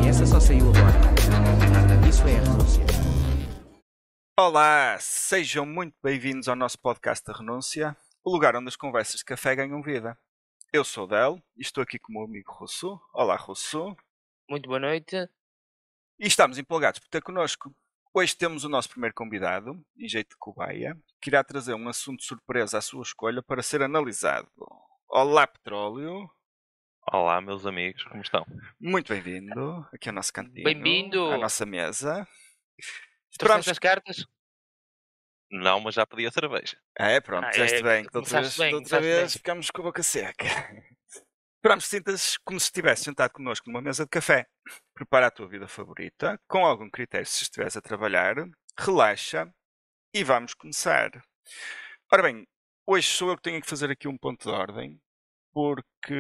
Essa só saiu agora. Isso é a renúncia. Olá, sejam muito bem-vindos ao nosso podcast da Renúncia, o lugar onde as conversas de café ganham vida. Eu sou o Del e estou aqui com o meu amigo Rousseau. Olá, Rousseau. Muito boa noite. E estamos empolgados por ter connosco. Hoje temos o nosso primeiro convidado, em jeito de cobaia, que irá trazer um assunto de surpresa à sua escolha para ser analisado. Olá, Petróleo. Olá, meus amigos, como estão? Muito bem-vindo aqui ao nosso cantinho. Bem-vindo. À nossa mesa. Trouxeste as cartas? Não, mas já pedi a cerveja. Pronto, fizeste bem. Da outra vez ficámos com a boca seca. Esperamos que sintas como se estivesse sentado connosco numa mesa de café. Prepara a tua vida favorita, com algum critério se estiveres a trabalhar, relaxa e vamos começar. Ora bem, hoje sou eu que tenho que fazer aqui um ponto de ordem, porque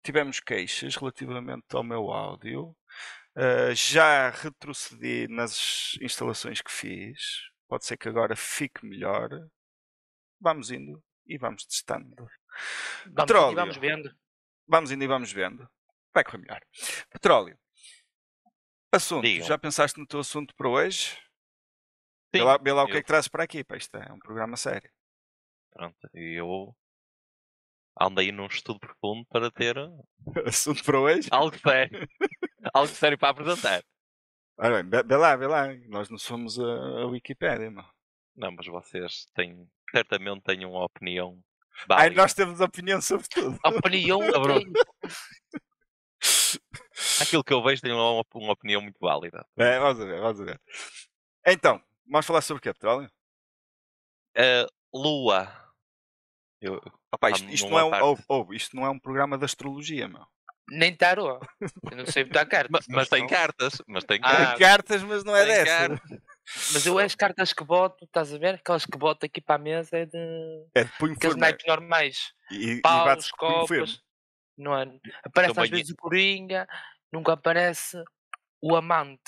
tivemos queixas relativamente ao meu áudio. Já retrocedi nas instalações que fiz. Pode ser que agora fique melhor. Vamos indo e vamos testando. Petróleo. E vamos vendo. Vamos indo e vamos vendo. Vai correr melhor. Petróleo. Assunto. Digam. Já pensaste no teu assunto para hoje? Sim. Vê lá o que é que trazes para aqui. Pá, isto é um programa sério. Pronto, eu andei num estudo profundo para ter Assunto para hoje? algo sério. Algo sério para apresentar. Ora bem, vê lá. Nós não somos a Wikipédia, não. Não, mas vocês certamente têm uma opinião Ai, válida. nós temos opinião sobre tudo. Opinião Sobre- Aquilo que eu vejo tem uma opinião muito válida. Vamos a ver. Então, vamos falar sobre o que, Petróleo? Lua. Opa, isto não é isto não é um programa de astrologia, meu. Nem tarô. Eu não sei botar cartas. Mas tem não. cartas. Tem cartas, mas não é Tem dessa. cartas. Mas eu as cartas que boto, estás a ver? Aquelas que boto aqui para a mesa é de É de punho aqueles firme. naipes normais. E Paus, bates com punho firme. copas. Não é? Aparece Também às vezes o Coringa, nunca aparece o amante.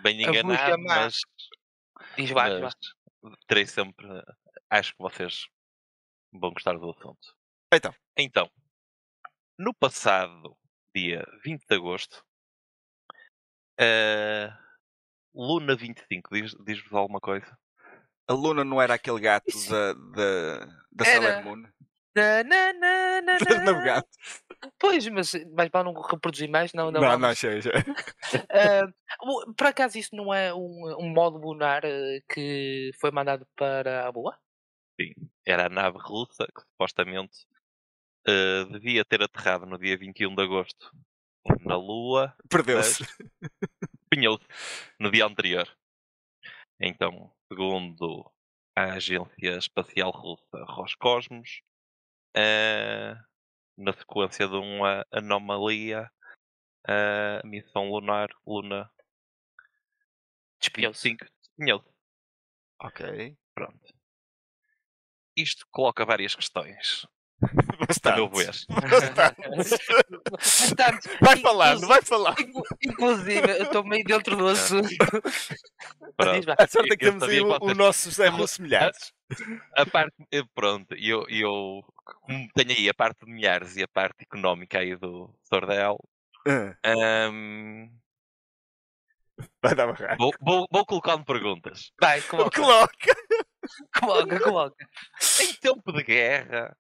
Bem A bruxa enganado, má. mas Diz vai. terei sempre. Acho que vocês vão gostar do assunto. Então, No passado dia 20 de agosto, Luna 25, diz-vos alguma coisa? a Luna não era aquele gato Isso. da Era. Sailor Moon? Na. Não, gato. Pois, mas para não reproduzir mais, não. Não, chega. Por acaso isso não é um modo lunar que foi mandado para a Lua? Sim. Era a nave russa que supostamente devia ter aterrado no dia 21 de agosto na Lua, Perdeu-se. pinhou-se no dia anterior. Então, segundo a Agência Espacial Russa Roscosmos, na sequência de uma anomalia, a missão lunar Luna Despiou-se. 25 pinhou-se. Ok. Pronto. Isto coloca várias questões, a meu ver. Bastante. Vai falar. Inclusive, eu estou meio dentro do assunto. Pronto. Diz, vá. A sorte é que Eu temos sabia aí que o vocês- nosso José Russo Milhares. A parte, pronto, eu como tenho aí a parte de milhares e a parte económica aí do Sordel, Vai dar barraco. vou colocando perguntas. Vai, coloca. Coloca. Em tempo de guerra,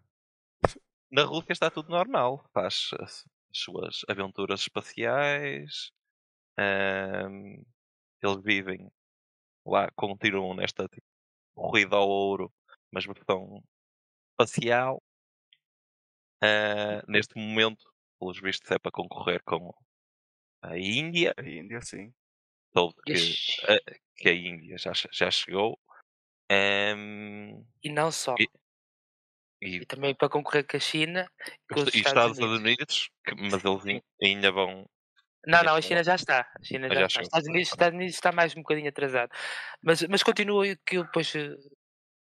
na Rússia está tudo normal. Faz as suas aventuras espaciais. Eles vivem lá, continuam nesta tipo, corrida ao ouro, mas versão espacial. Neste momento, pelos vistos, é para concorrer com a Índia. A Índia, sim. Soube Ixi. que a Índia já chegou. E não só. E- E também para concorrer com a China e com os e Estados Estados Unidos. Unidos, mas eles ainda vão. Não, a China já está. A China já Já está. chegou. Estados Unidos está mais um bocadinho atrasado. Mas continua que eu depois.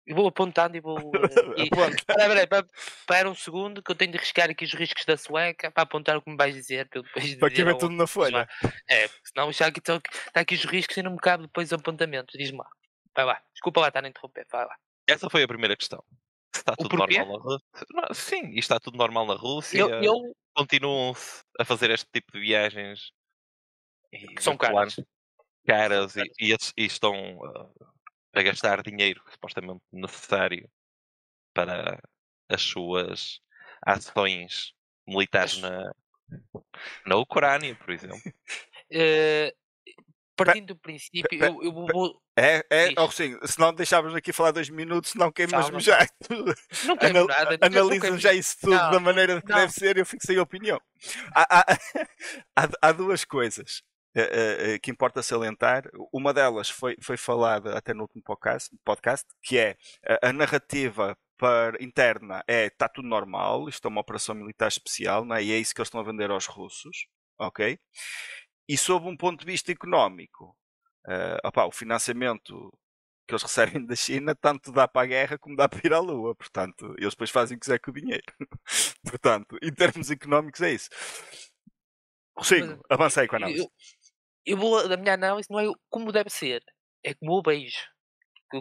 Eu vou apontando e vou. Aponta. Espera um segundo que eu tenho de arriscar aqui os riscos da sueca para apontar o que me vais dizer. Para eu depois Para dizer que ver ao- tudo na folha. Porque senão já aqui está aqui os riscos e não me cabe depois o apontamento. Diz-me lá. Vai lá. Desculpa lá estar a interromper. Vai lá. Essa foi a primeira questão. Está tudo normal na Rússia. Sim, isto está tudo normal na Rússia. Continuam-se a fazer este tipo de viagens que são caras. E estão a gastar dinheiro supostamente necessário para as suas ações militares na Ucrânia, por exemplo. Partindo do princípio, eu vou. Sim, se não deixávamos aqui falar 2 minutos, senão queimas-me Não, já. Não queimo nada. Analisam já isso tudo da maneira que deve ser e eu fico sem opinião. Há duas coisas que importa salientar. Uma delas foi falada até no último podcast, que é a narrativa interna está tudo normal, isto é uma operação militar especial, não é? E é isso que eles estão a vender aos russos, ok? E sob um ponto de vista económico, o financiamento que eles recebem da China tanto dá para a guerra como dá para ir à Lua. Portanto, eles depois fazem o que quiser com o dinheiro. Portanto, em termos económicos é isso. Rocinho, avancei com a análise. Eu vou, da minha análise, não é como deve ser, é como o beijo.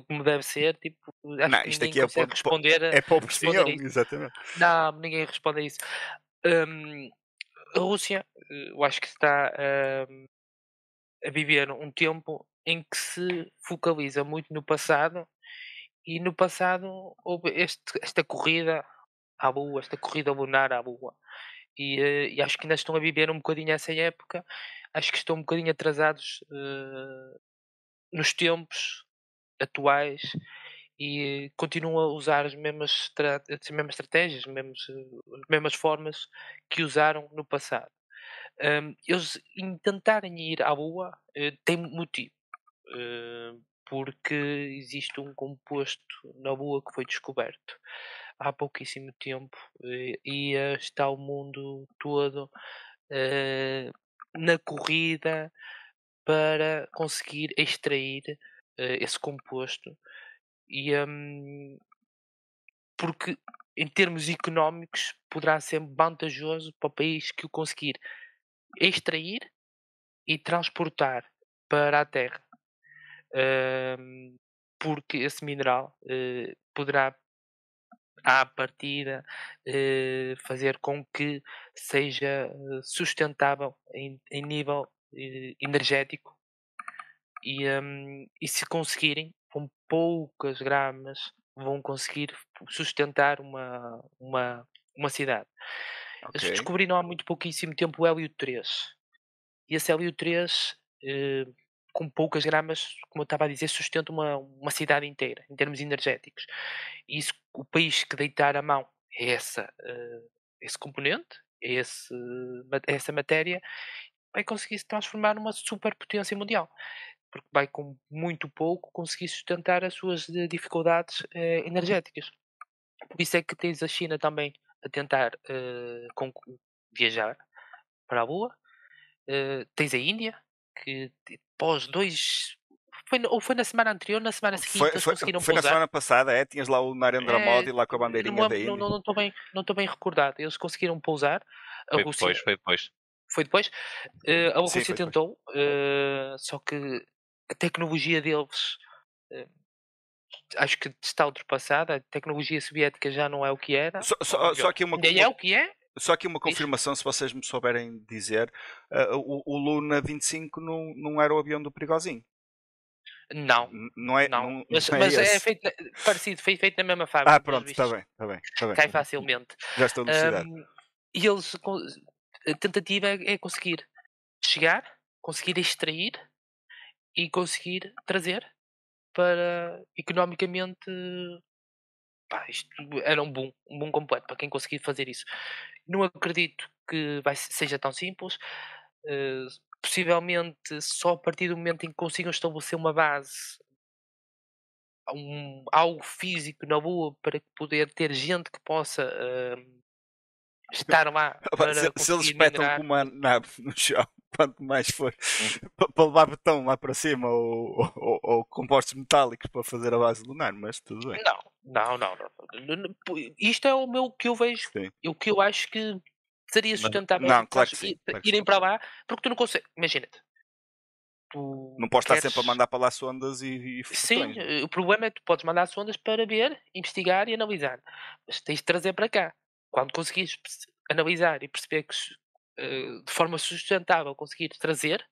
Como deve ser, tipo, acho que isto ninguém aqui consegue responder. É para a opinião, exatamente. Não, ninguém responde a isso. A Rússia, eu acho que está a viver um tempo em que se focaliza muito no passado, e no passado houve esta corrida à Lua, esta corrida lunar à Lua. E acho que ainda estão a viver um bocadinho essa época. Acho que estão um bocadinho atrasados nos tempos atuais e continuam a usar as mesmas estratégias, as mesmas formas que usaram no passado. Eles em tentarem ir à Lua têm motivo, porque existe um composto na Lua que foi descoberto há pouquíssimo tempo e está o mundo todo na corrida para conseguir extrair esse composto e porque em termos económicos poderá ser vantajoso para o país que o conseguir extrair e transportar para a Terra, porque esse mineral poderá à partida fazer com que seja sustentável em nível energético e se conseguirem, com poucas gramas, vão conseguir sustentar uma cidade. Okay. Eles descobriram há muito pouquíssimo tempo o hélio 3. E esse hélio 3, com poucas gramas, como eu estava a dizer, sustenta uma cidade inteira, em termos energéticos. E isso, o país que deitar a mão a esse componente, a essa matéria, vai conseguir se transformar numa superpotência mundial. Porque vai com muito pouco conseguir sustentar as suas dificuldades energéticas. Por isso é que tens a China também a tentar viajar para a Lua. Tens a Índia, que pós 2... Foi na semana anterior, na semana seguinte eles conseguiram pousar. Foi na semana passada, tinhas lá o Narendra Modi lá com a bandeirinha da Índia. Não estou bem recordado. Eles conseguiram pousar. Foi depois. Foi depois? A Rússia tentou, só que a tecnologia deles acho que está ultrapassada. A tecnologia soviética já não é o que era. Só que é o que é. Só que uma confirmação, se vocês me souberem dizer, o Luna 25 não era o avião do Perigozinho. Não. Mas é feito parecido, feito na mesma fábrica. Pronto, está bem. Cai facilmente. Já estou elucidado. E eles, a tentativa é conseguir chegar, conseguir extrair e conseguir trazer para economicamente. Isto era um boom completo para quem conseguir fazer isso. Não acredito que seja tão simples. Possivelmente só a partir do momento em que consigam estabelecer uma base, algo físico na Lua para poder ter gente que possa estar lá para se eles espetam com uma nave no chão, quanto mais for para levar betão lá para cima ou compostos metálicos para fazer a base lunar, mas tudo bem. Não. Isto é o que eu vejo. O que eu acho que seria sustentável claro que sim. irem para lá, porque tu não consegues. Imagina-te, tu Não podes estar queres... sempre a mandar para lá sondas e Sim, foguetões, o problema é que tu podes mandar sondas para ver, investigar e analisar. Mas tens de trazer para cá. Quando conseguires analisar e perceber que de forma sustentável conseguires trazer,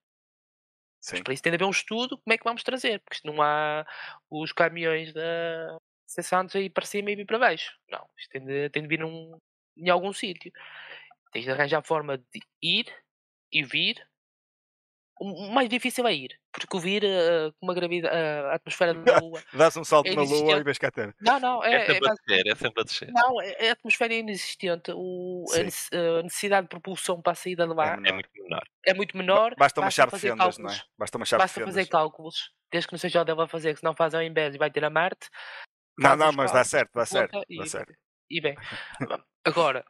mas Sim. para isso tem de haver um estudo como é que vamos trazer, porque isto não há os caminhões da Santos aí para cima e vir para baixo. Não, isto tem de vir em algum sítio. Tens de arranjar forma de ir e vir. O mais difícil é ir, porque o vir com uma gravidade, a atmosfera da Lua Dás um salto é na Lua e inexistente. vês cá ter. Não, É é sempre a descer, é sempre a descer. não, a atmosfera é inexistente. Sim. A necessidade de propulsão para a saída de É lá É menor. muito menor. é muito menor. Basta uma chave de fazer fendas, não é? cálculos. Basta uma chave de Basta fazer fendas. cálculos. Desde que não seja o dela a fazer, que se não faz ao invés e vai ter a Marte. Não, Faz não, os mas dá cálculos certo, por dá certo. conta Dá certo. e bem. Agora,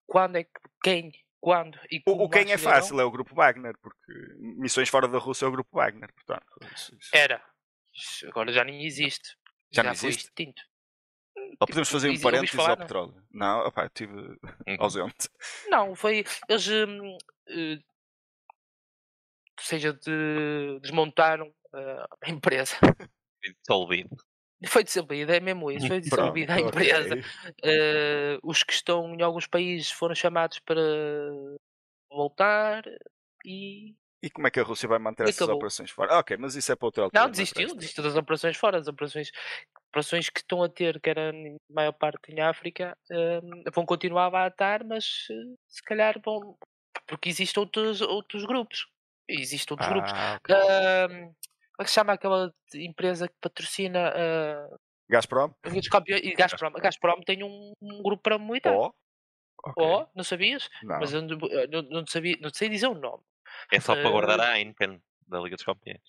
quando é que quem, quando e como O quem lá é chegarão? fácil é o grupo Wagner, porque missões fora da Rússia é o grupo Wagner, portanto. Era. Agora já nem existe. Já não foi existe? extinto. Ou podemos fazer um Ouviste parênteses falar, ao não? petróleo? Não, opá, eu estive ausente. Não, foi. Eles. Ou seja, desmontaram a empresa. Dissolvido. Foi dissolvida, é mesmo isso, foi dissolvida a Pronto, ok. empresa. Os que estão em alguns países foram chamados para voltar e E como é que a Rússia vai manter E essas acabou. operações fora? Ok, mas isso é para outra altura. não, não é para esta. desistiu das operações fora. As operações que estão a ter, que era em maior parte em África, vão continuar a estar, mas se calhar vão. Porque existem outros grupos. Existem outros grupos. Ok. Como é que se chama aquela empresa que patrocina Gazprom? a Liga dos Campeões? E Gazprom. A Gazprom tem um grupo para militar. Oh, ok. Não sabias? Não. Mas eu não sabia, não sei dizer o nome. É só para guardar a Heineken da Liga dos Campeões.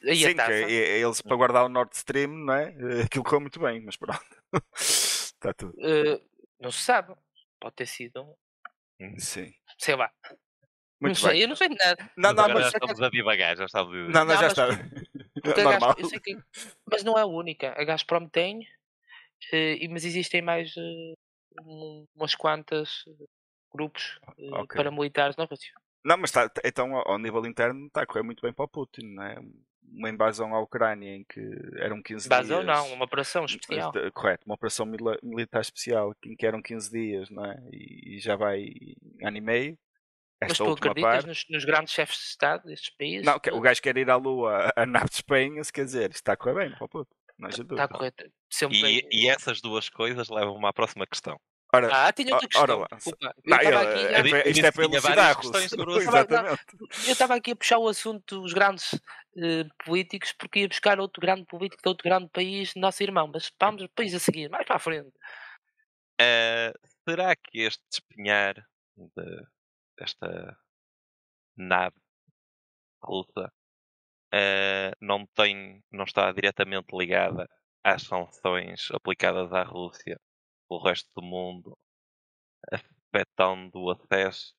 Aí Sim, a taça. eles para guardar o Nord Stream, não é? Aquilo correu muito bem, mas pronto. Está tudo. Não se sabe. Pode ter sido. Sim. Sei lá. Muito não sei, bem. eu não sei de nada. Não, Mas agora mas. já estamos a divagar, já estamos a dizer. Não, Não, já mas está. porque a Normal. eu sei que, mas não é a única. A Gazprom tem, mas existem mais umas quantas grupos Ok. paramilitares na Rússia. Não, mas então ao nível interno está a correr muito bem para o Putin, não é? Uma invasão à Ucrânia em que eram 15 Invasão dias. não, uma operação especial. Correto, uma operação militar especial em que eram 15 dias, não é? E já vai ano e meio. Mas Esta tu última acreditas parte. nos grandes chefes de Estado destes países? Não, o gajo quer ir à Lua a nave de Espanha, se quer dizer, isto está a correr bem para o Putin. Não há dúvida. Está correto. Sempre bem. E essas duas coisas levam-me à próxima questão. Tinha outra questão. Desculpa. Não, Eu estava aqui isto é para tinha elucidar, várias Russo. questões sobre o assunto. Exatamente. Eu estava aqui a puxar o assunto dos grandes políticos porque ia buscar outro grande político de outro grande país, nosso irmão, mas vamos depois a seguir, mais para a frente. Será que este despenhar desta nave russa não está diretamente ligada às sanções aplicadas à Rússia pelo resto do mundo, afetando o acesso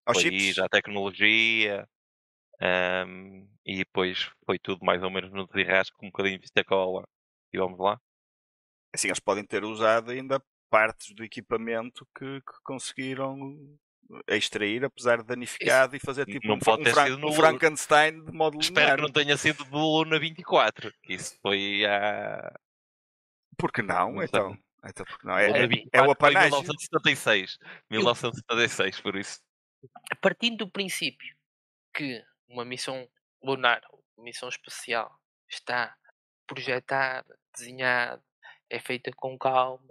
ao Aos país, chips. à tecnologia, e depois foi tudo mais ou menos no desirrasco, um bocadinho de vista cola, e vamos lá. Assim, eles podem ter usado ainda partes do equipamento que conseguiram extrair, apesar de danificado, e fazer tipo não pode ter sido um Frankenstein de modo Espero linear. que não tenha sido do Luna 24, que isso foi a... Porque não? Não sei. Então porque não? Luna É 24 o foi em apanágio. 1976. 1976, por isso. Partindo do princípio que uma missão lunar, uma missão espacial, está projetada, desenhada, é feita com calma,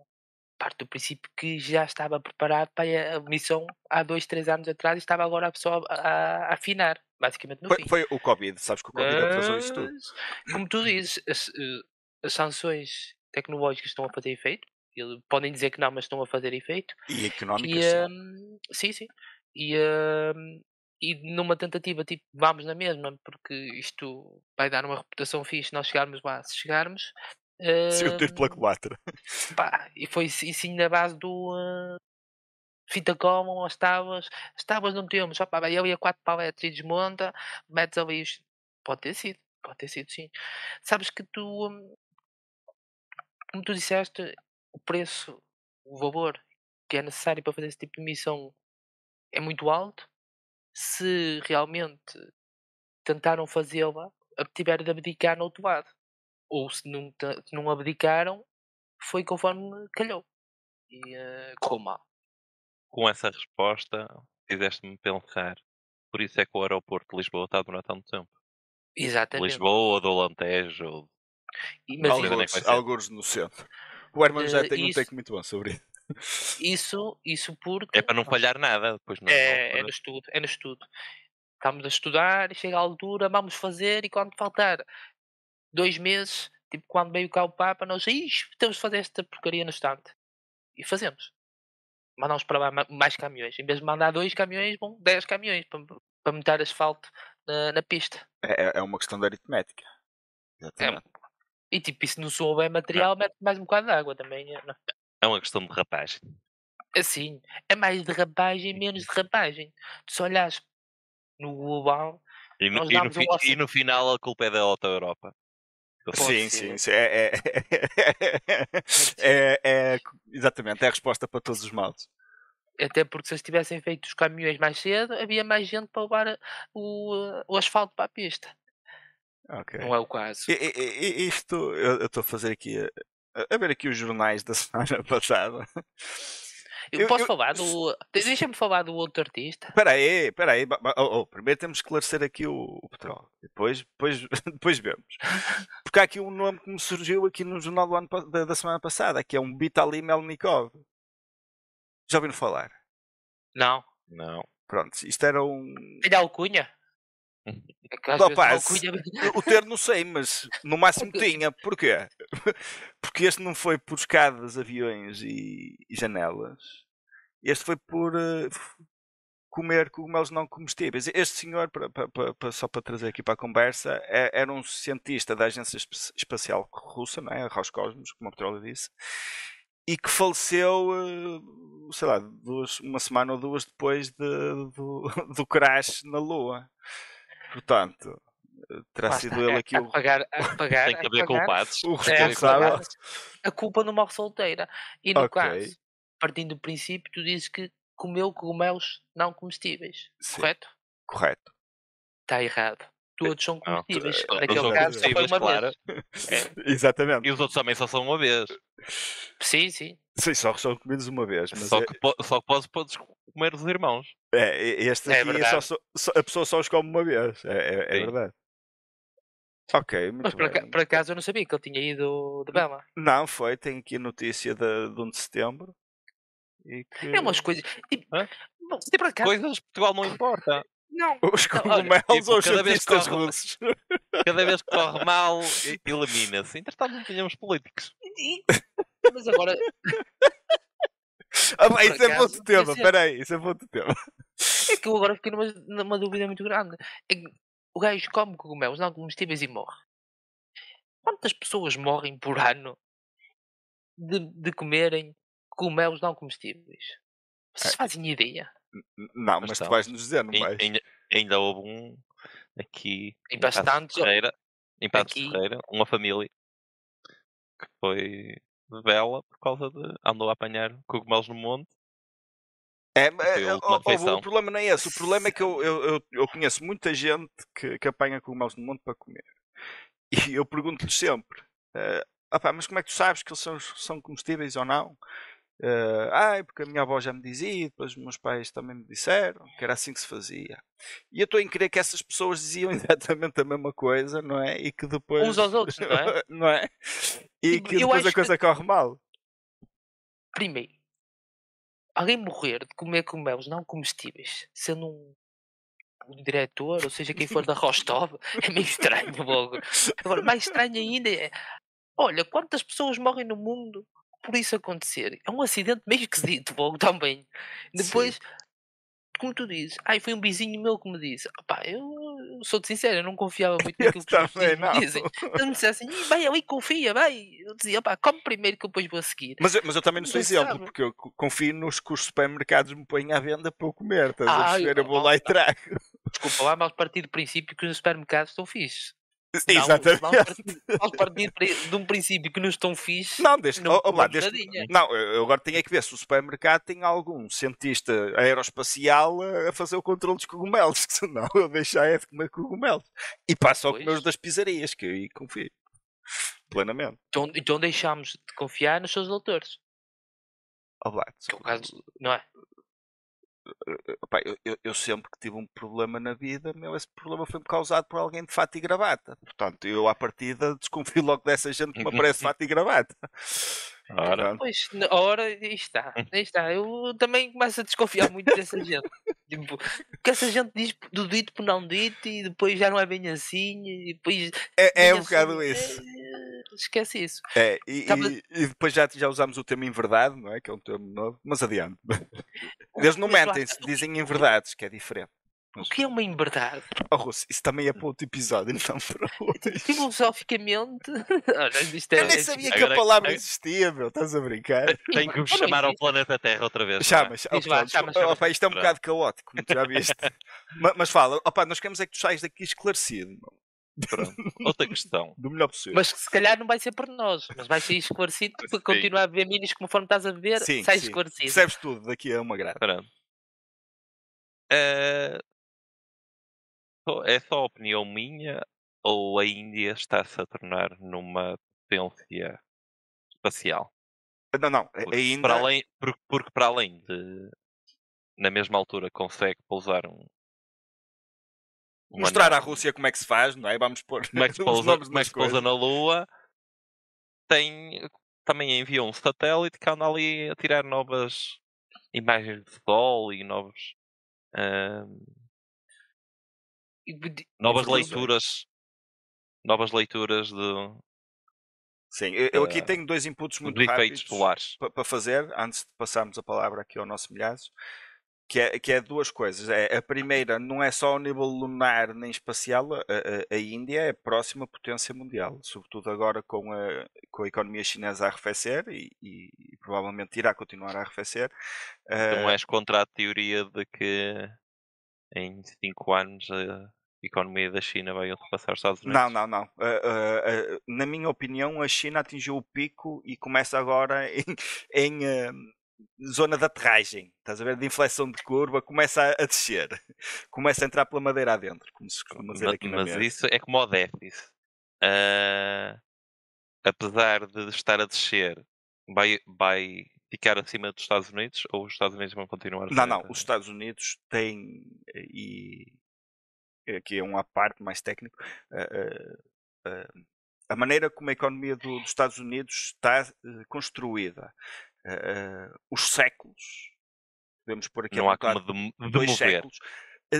parte do princípio que já estava preparado para a missão há 2, 3 anos atrás e estava agora só a afinar, basicamente no fim. Foi o Covid, sabes que o Covid atrasou isso tudo. Mas, como tu dizes, as sanções tecnológicas estão a fazer efeito. Podem dizer que não, mas estão a fazer efeito. E económicas, Sim. E numa tentativa, tipo, vamos na mesma, porque isto vai dar uma reputação fixe se nós chegarmos lá. Se chegarmos... Se o tiro pela culatra. E foi isso na base do... fita common, as tábuas não temos, vai ali a 4 paletes e desmonta, metes ali pode ter sido sim. Sabes que tu, como tu disseste, o preço, o valor que é necessário para fazer esse tipo de missão é muito alto. Se realmente tentaram fazê-la, tiveram de abdicar no outro lado. Ou se não abdicaram, foi conforme calhou. E correu mal. Com essa resposta, fizeste-me pensar. Por isso é que o aeroporto de Lisboa está a demorar tanto tempo. De Exatamente. Lisboa ou do Alentejo. Ou... Alguns no centro. O Hermano já tem um take muito bom sobre isso. Isso porque... É para não falhar nada. Depois não, é no estudo. Estamos a estudar, chega a altura, vamos fazer, e quando faltar 2 meses, tipo quando veio cá o Papa, nós temos de fazer esta porcaria no estante. E fazemos. Mandamos para lá mais caminhões. Em vez de mandar 2 caminhões, vão 10 caminhões para meter asfalto na pista. É uma questão de aritmética. Exatamente. E tipo, e se não souber material, mete mais um bocado de água também. Não. É uma questão de rapagem. Assim, é mais de rapagem, menos de rapagem. Tu se olhas no global, e no final a culpa é da Auto Europa. Sim. Exatamente, é a resposta para todos os males. Até porque se eles tivessem feito os caminhões mais cedo, havia mais gente para levar o asfalto para a pista. Okay. Não é o caso. Isto, eu estou a fazer aqui, a ver aqui os jornais da semana passada. Eu posso falar do... Deixa-me falar do outro artista. Espera aí. Primeiro temos que esclarecer aqui o petróleo. Depois vemos. Porque há aqui um nome que me surgiu aqui no jornal da semana passada, que é um Vitaly Melnikov. Já ouviram falar? Não. Pronto, isto era um... Ele é alcunha? O termo não sei, mas no máximo tinha. Porquê? Porque este não foi por escadas, aviões e janelas. Este foi por comer cogumelos não comestíveis. Este senhor, só para trazer aqui para a conversa, era um cientista da Agência Espacial Russa, não é? A Roscosmos, como a Petróleo disse, e que faleceu, sei lá, uma semana ou 2 depois do crash na Lua. Portanto, terá sido ele aqui o... Tem que haver culpados. O responsável. A culpa não morre solteira. E no caso, partindo do princípio, tu dizes que comeu cogumelos não comestíveis. Sim. Correto? Correto. Está errado. Todos são comestíveis. Naquele caso, só foi uma vez. Exatamente. E os outros também só são uma vez. Sim. Sim, só são comidos uma vez. Mas só que podes comer os irmãos. Este aqui a pessoa só os come uma vez. É verdade. Ok, muito mas bem. Por acaso eu não sabia que ele tinha ido de Bela. Não, foi. Tem aqui a notícia de 1 de setembro. E que... É umas coisas... Tipo, por acaso... Coisas que Portugal não importa. Não. Os cogumelos ou os cientistas russos. Cada vez que corre mal, elimina-se. Entretanto, não tínhamos políticos. Mas agora... Isso é bom de tema. Espera aí, isso é bom de tema. É que eu agora fiquei numa dúvida muito grande. É que o gajo come cogumelos não comestíveis e morre. Quantas pessoas morrem por ano de comerem cogumelos não comestíveis? Vocês fazem ideia? Não, mas tu vais nos dizer, não vais? Ainda houve um aqui em Passos de Ferreira, uma família que foi de Bela por causa de andou a apanhar cogumelos no monte. O problema não é esse. O problema é que eu conheço muita gente que apanha cogumelos no monte para comer. E eu pergunto-lhes sempre: mas como é que tu sabes que eles são comestíveis ou não? Porque a minha avó já me dizia, e depois os meus pais também me disseram que era assim que se fazia. E eu estou em crer que essas pessoas diziam exatamente a mesma coisa, não é? E que depois... uns aos outros, não é? Não é? E que depois a coisa corre mal. Primeiro, alguém morrer de comer cogumelos não comestíveis, sendo um diretor, ou seja, quem for da Rostov, é meio estranho logo. Agora, mais estranho ainda é... Olha, quantas pessoas morrem no mundo por isso acontecer? É um acidente meio esquisito logo também. Depois, como tu dizes, foi um vizinho meu que me disse. Eu sou-te sincero, eu não confiava muito naquilo que os vizinhos me dizem. Eles me disseram assim, vai ali, confia, vai. Eu dizia, come primeiro que eu depois vou a seguir. Mas eu também não sou exemplo, porque eu confio nos que os supermercados me põem à venda para eu comer. Estás a perceber? Eu vou lá e trago. Desculpa lá, mas partir do princípio que os supermercados estão fixes. Exatamente. Vamos partir de um princípio que não estão fixe. Não, eu agora tenho que ver se o supermercado tem algum cientista aeroespacial a fazer o controle dos cogumelos, que senão eu deixar de comer cogumelos. E passo a comer os das pizzarias, que eu aí confio plenamente. Então deixamos de confiar nos seus doutores. Que é o caso, não é? Opa, eu sempre que tive um problema na vida, esse problema foi causado por alguém de fato e gravata. Portanto, eu à partida desconfio logo dessa gente que me aparece fato e gravata. Pois, aí está. Eu também começo a desconfiar muito dessa gente. Tipo, porque essa gente diz do dito por não dito e depois já não é bem assim. E depois é um bocado isso. Esquece isso. E depois já usámos o termo inverdade, não é? Que é um termo novo, mas adiante. Eles não mentem, dizem inverdades, que é diferente. O que é uma inverdade? Isso também é para outro episódio, não para hoje. Filosoficamente. Eu nem sabia que a palavra existia, meu. Estás a brincar? Tenho que me chamar ao planeta Terra outra vez. Chama. Isto é um bocado caótico, como tu já viste. Mas fala, nós queremos é que tu saias daqui esclarecido. Pronto. Outra questão. Do melhor possível. Mas se calhar não vai ser por nós, mas vai ser esclarecido para continuar a beber minis conforme estás a beber, sai esclarecido. Percebes tudo daqui a uma grade. Pronto. É só opinião minha ou a Índia está-se a tornar numa potência espacial? Não. Ainda... Porque para além de, na mesma altura, consegue pousar mostrar à Rússia como é que se faz, não é? Vamos pôr como é que se pousa na Lua. Também enviou um satélite que anda ali a tirar novas imagens de Sol e novos novas leituras de... Sim, eu aqui tenho dois inputs muito rápidos para fazer, antes de passarmos a palavra aqui ao nosso Milhaço, que é duas coisas. A primeira, não é só ao nível lunar nem espacial, a Índia é a próxima potência mundial, sobretudo agora com a economia chinesa a arrefecer e provavelmente irá continuar a arrefecer. Não és contra a teoria de que em 5 anos a economia da China vai ultrapassar os Estados Unidos? Não. Na minha opinião, a China atingiu o pico e começa agora em zona de aterragem. Estás a ver? De inflexão de curva, começa a descer. Começa a entrar pela madeira adentro, como se costuma dizer aqui na mesa. Mas isso é como o déficit. Apesar de estar a descer, vai ficar acima dos Estados Unidos ou os Estados Unidos vão continuar a ser? Não. Os Estados Unidos têm, e aqui é uma parte mais técnico, a maneira como a economia dos Estados Unidos está construída, os séculos, podemos pôr aqui não há como de 2 mover. séculos,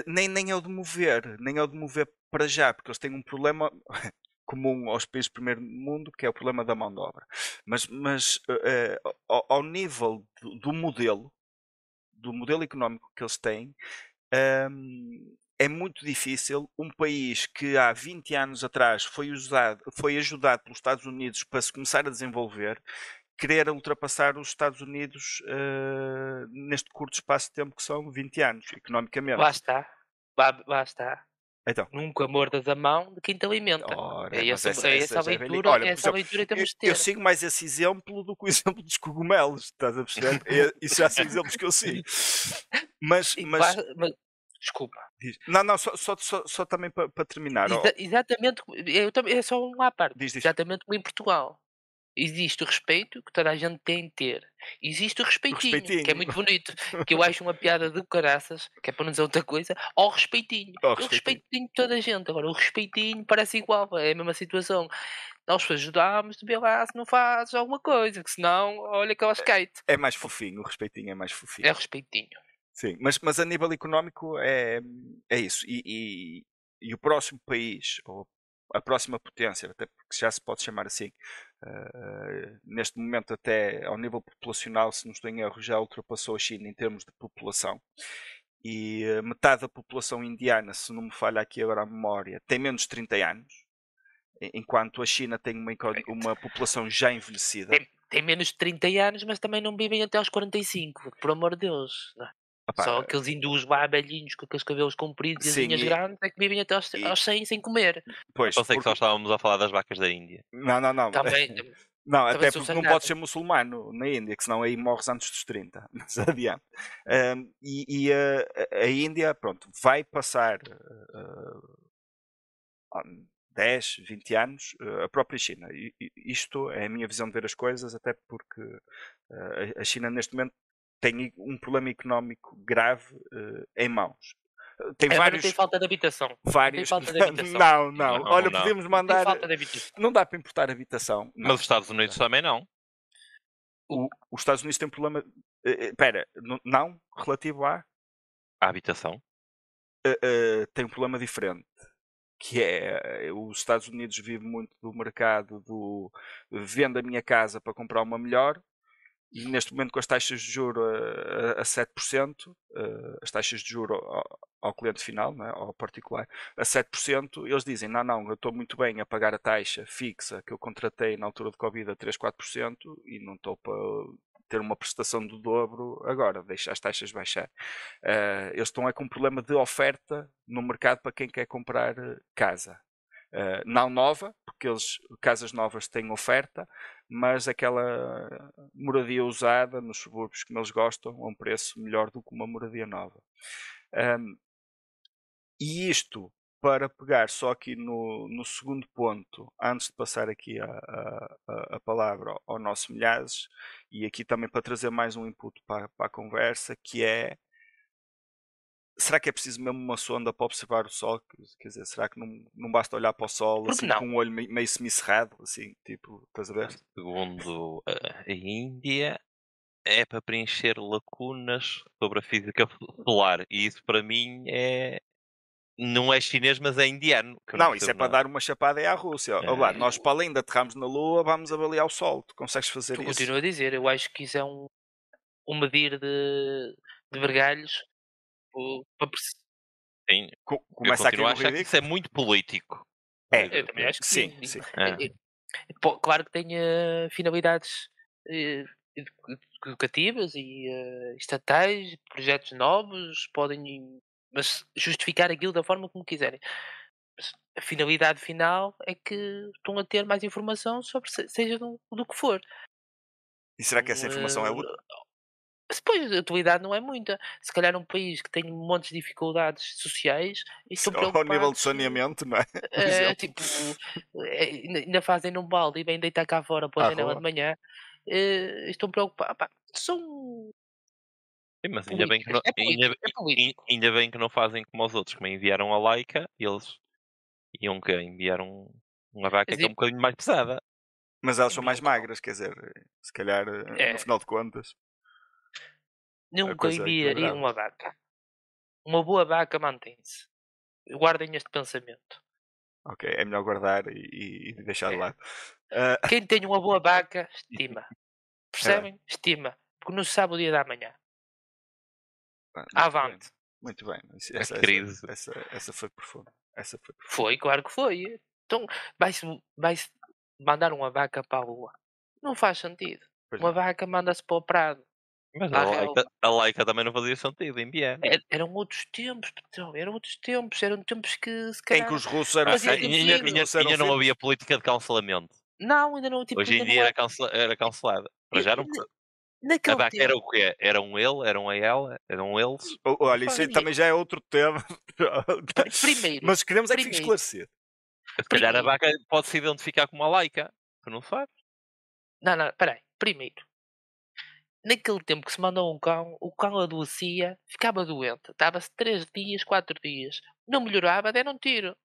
nem é o de mover para já, porque eles têm um problema comum aos países do primeiro mundo, que é o problema da mão de obra. Mas ao nível do modelo económico que eles têm, é muito difícil um país que há 20 anos atrás foi ajudado pelos Estados Unidos para se começar a desenvolver, querer ultrapassar os Estados Unidos neste curto espaço de tempo que são 20 anos, economicamente. Lá está. Então. Nunca mordas a mão de quem te alimenta. Essa leitura, olha, essa leitura temos de ter. Eu sigo mais esse exemplo do que o exemplo dos cogumelos, estás a perceber? Isso já são exemplos que eu sigo. Mas desculpa. Não, só também para terminar. Exatamente, é só uma parte. Diz. Exatamente como em Portugal. Existe o respeito que toda a gente tem de ter. Existe o respeitinho, que é muito bonito. Que eu acho uma piada de caraças, que é para não dizer outra coisa, ao respeitinho. Eu respeitinho de toda a gente. Agora, o respeitinho parece igual, é a mesma situação. Nós ajudamos, tu vê lá se não fazes alguma coisa, que senão, olha que elas caem. É mais fofinho, o respeitinho é mais fofinho. É respeitinho. Sim, mas a nível económico é isso. E o próximo país, ou a próxima potência, até porque já se pode chamar assim, neste momento até ao nível populacional, se não estou em erro, já ultrapassou a China em termos de população. E metade da população indiana, se não me falha aqui agora a memória, tem menos de 30 anos, enquanto a China tem uma população já envelhecida. Tem menos de 30 anos, mas também não vivem até aos 45, por amor de Deus. Não. Só aqueles hindus lá, velhinhos, com aqueles cabelos compridos e as unhas grandes, é que vivem até aos 100 sem comer. Pois, eu sei que só estávamos a falar das vacas da Índia. Não. Também. Não, até porque não podes ser muçulmano na Índia, que senão aí morres antes dos 30. Mas adiante. A Índia, pronto, vai passar 10, 20 anos a própria China. Isto é a minha visão de ver as coisas, até porque a China neste momento tem um problema económico grave em mãos. Tem vários... Não tem falta de habitação. Vários... Não tem falta de habitação. Não. Olha, podemos mandar... Não tem falta de habitação. Não dá para importar habitação. Mas os Estados Unidos também não. Os Estados Unidos têm um problema... Espera, não? Relativo à habitação? Tem um problema diferente. Que é, os Estados Unidos vivem muito do mercado do vendo a minha casa para comprar uma melhor, e neste momento com as taxas de juros a 7%, as taxas de juros ao cliente final, né, ao particular, a 7%, eles dizem, não, eu estou muito bem a pagar a taxa fixa que eu contratei na altura de Covid a 3, 4% e não estou para ter uma prestação do dobro agora, deixa as taxas baixar. Eles estão com um problema de oferta no mercado para quem quer comprar casa. Não nova, porque casas novas têm oferta, mas aquela moradia usada nos subúrbios que eles gostam a um preço melhor do que uma moradia nova. E isto, para pegar só aqui no segundo ponto, antes de passar aqui a palavra ao nosso Milhazes, e aqui também para trazer mais um input para a conversa, que é: será que é preciso mesmo uma sonda para observar o Sol? Quer dizer, será que não basta olhar para o Sol assim, com um olho meio semicerrado? Assim, tipo, estás a ver? Segundo a Índia, é para preencher lacunas sobre a física solar. E isso para mim não é chinês, mas é indiano. Não, isso é para dar uma chapada à Rússia. Olá, nós para além de aterrarmos na Lua, vamos avaliar o Sol. Tu consegues fazer isso? Continuo a dizer, eu acho que isso é um medir de vergalhos. Sim, começa a achar que isso é muito político. Eu também acho que sim. Claro que tem finalidades educativas e estatais, projetos novos, podem justificar aquilo da forma como quiserem. Mas a finalidade final é que estão a ter mais informação sobre seja do que for. E será que essa informação é útil? Depois a utilidade não é muita. Se calhar num país que tem montes de dificuldades sociais e estão preocupados... Ao nível de saneamento, não é? Tipo, ainda fazem num balde e vêm deitar cá fora pela janela de manhã. Estão preocupados. São... Sim, mas ainda bem, ainda bem que não fazem como os outros, que me enviaram a Laika e eles iam que enviaram uma vaca que é um bocadinho mais pesada. Mas elas são mais magras, quer dizer, se calhar no final de contas... Nunca enviaria uma vaca. Uma boa vaca mantém-se. Guardem este pensamento. Ok, é melhor guardar e deixar de lado. Quem tem uma boa vaca, estima. Percebem? Estima. Porque não se sabe o dia da manhã. Avante. Muito bem. Essa foi profunda. Foi, claro que foi. Então, vai-se mandar uma vaca para a lua. Não faz sentido. Uma vaca manda-se para o prado. Mas a Laika também não fazia sentido enviar. Eram outros tempos, eram tempos que se calhar... Em que os russos eram ainda não havia política de cancelamento. Não, ainda não. Tipo, hoje em dia era cancelada. Mas já não... A vaca era o quê? Era um ele? Era um ela? Eram eles? Olha, isso também já é outro tema. Primeiro. Mas queremos é que fique esclarecido. Se calhar a vaca pode se identificar como uma Laika. Tu não sabes? Não, peraí. Primeiro. Naquele tempo que se mandou um cão, o cão adoecia, ficava doente. Estava-se 3 dias, 4 dias. Não melhorava, deram um tiro.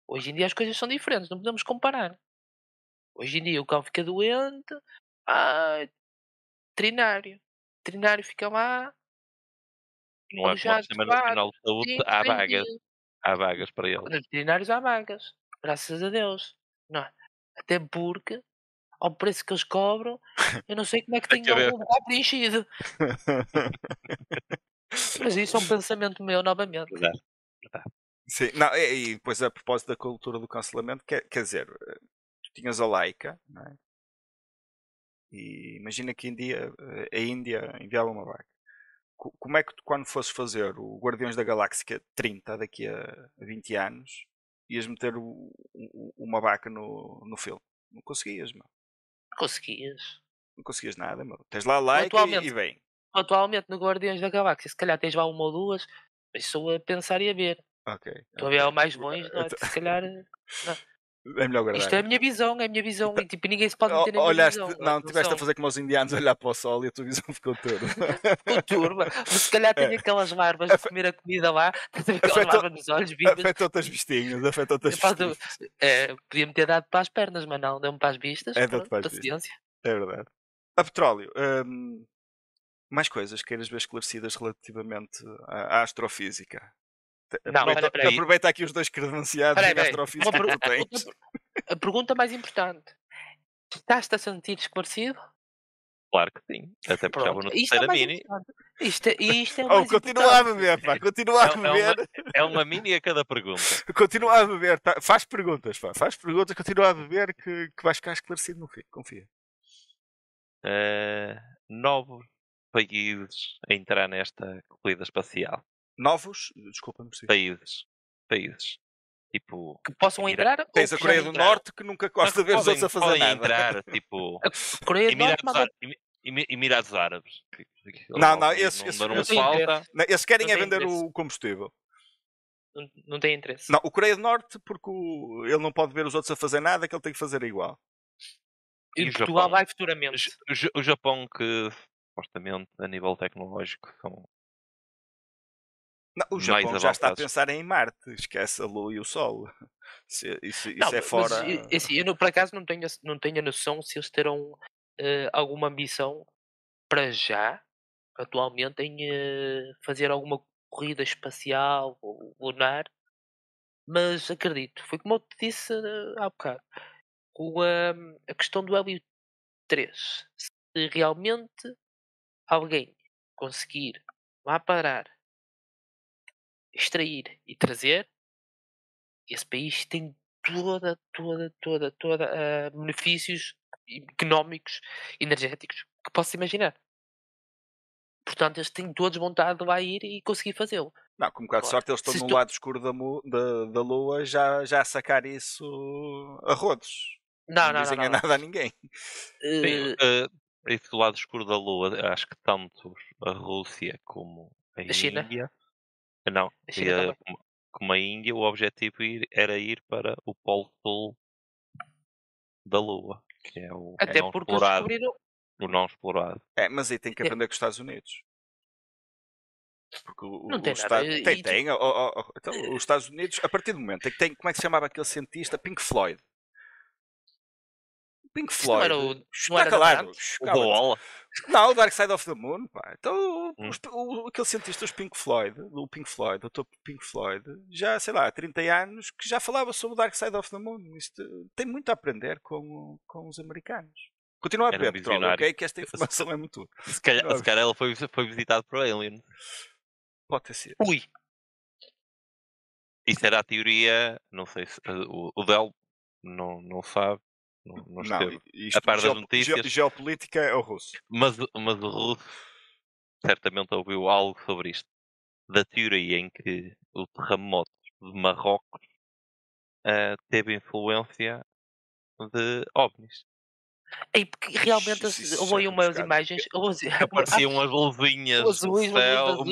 Hoje em dia as coisas são diferentes, não podemos comparar. Hoje em dia o cão fica doente, veterinário. Veterinário fica lá. Não é por cima no final de saúde, há vagas. Há vagas para eles. Nos veterinários há vagas. Graças a Deus. Não. Até porque, ao preço que eles cobram, eu não sei como é que tem algum lugar preenchido. Mas isso é um pensamento meu novamente. Verdade. Sim, não, e depois a propósito da cultura do cancelamento, quer dizer, tu tinhas a Laika, não é? E imagina que a Índia enviava uma vaca. como é que tu, quando fosses fazer o Guardiões da Galáxia 30 daqui a 20 anos, ias meter uma vaca no filme? Não conseguias, meu. Conseguias. Não conseguias nada, meu. Tens lá like e bem. Atualmente no Guardiões da Galáxia, se calhar tens lá uma ou duas, mas sou a pensar e a ver. Estou a ver ao mais longe, não é? Se calhar. Não. É melhor guardar. Isto é a minha visão, e tipo, ninguém se pode meter na minha visão. Não, tiveste a fazer como os indianos, olhar para o sol e a tua visão ficou turva. Ficou turva, mas se calhar tem aquelas barbas de comer a comida lá, aquelas barbas nos olhos vivas. Afetou-te as vistinhas, podia-me ter dado para as pernas, mas não, deu-me para as vistas. Deu-te para as vistas. É verdade. A petróleo, mais coisas queiras ver esclarecidas relativamente à astrofísica? Não, aproveita aqui os dois credenciados em astrofísica que tu tens. A pergunta mais importante: estás-te a sentir esclarecido? Claro que sim. Até porque estava no terceira mini. Isto é continua a beber, pá. Continua a beber. É uma mini a cada pergunta. Continua a beber. Tá? Faz perguntas, pá. Faz perguntas, continua a beber que vais ficar esclarecido no fim. Confia. Novos países a entrar nesta corrida espacial. Novos? Desculpa-me. Países. Tipo, que possam entrar. Tens a Coreia do Norte que nunca gosta de ver os outros a fazer nada. Entrar, tipo, a Coreia do Norte, Emirados Árabes. Não, esses falta. Esses querem vender o combustível. Não tem interesse. Não, o Coreia do Norte, porque ele não pode ver os outros a fazer nada, que ele tem que fazer igual. E Portugal vai futuramente. O Japão, que supostamente a nível tecnológico são. Não, o Japão já está a pensar em Marte, esquece a Lua e o Sol. Isso é fora. Mas, eu por acaso não tenho a noção se eles terão alguma ambição para já, atualmente, em fazer alguma corrida espacial ou lunar, mas acredito, foi como eu te disse há bocado, com a questão do Hélio 3. Se realmente alguém conseguir lá parar, extrair e trazer, esse país tem toda benefícios económicos, energéticos que posso imaginar. Portanto, eles têm todos vontade de lá ir e conseguir fazê-lo. Não, com um bocado de sorte, eles estão no lado escuro da Lua já a sacar isso a rodos. Não dizem nada a ninguém. Isso do lado escuro da Lua, acho que tanto a Rússia como a China? Índia. Não, como a Índia, o objetivo era ir para o Polo Sul da Lua, que é o até não porque explorado. Eles descobriram... O não explorado. Mas aí tem que aprender com os Estados Unidos. Porque não tem nada. Tem. Então, os Estados Unidos, a partir do momento em que tem, como é que se chamava aquele cientista? Pink Floyd. Pink Floyd. Não era calado. Não, o Dark Side of the Moon, pá. Então, aquele cientista do Pink Floyd, o Dr. Pink Floyd, já, sei lá, há 30 anos, que já falava sobre o Dark Side of the Moon. Isto tem muito a aprender com os americanos. Continua a beber petróleo, ok? Que esta informação é muito... Se calhar ela foi visitado por Alien. Pode ter sido. Ui! Isso era a teoria, não sei se o Del não sabe. Não esteve a par das notícias. Geopolítica é o russo. Mas o russo certamente ouviu algo sobre isto. Da teoria em que o terremoto de Marrocos teve influência de OVNIs. Porque realmente houve umas imagens. Apareciam umas luzinhas no céu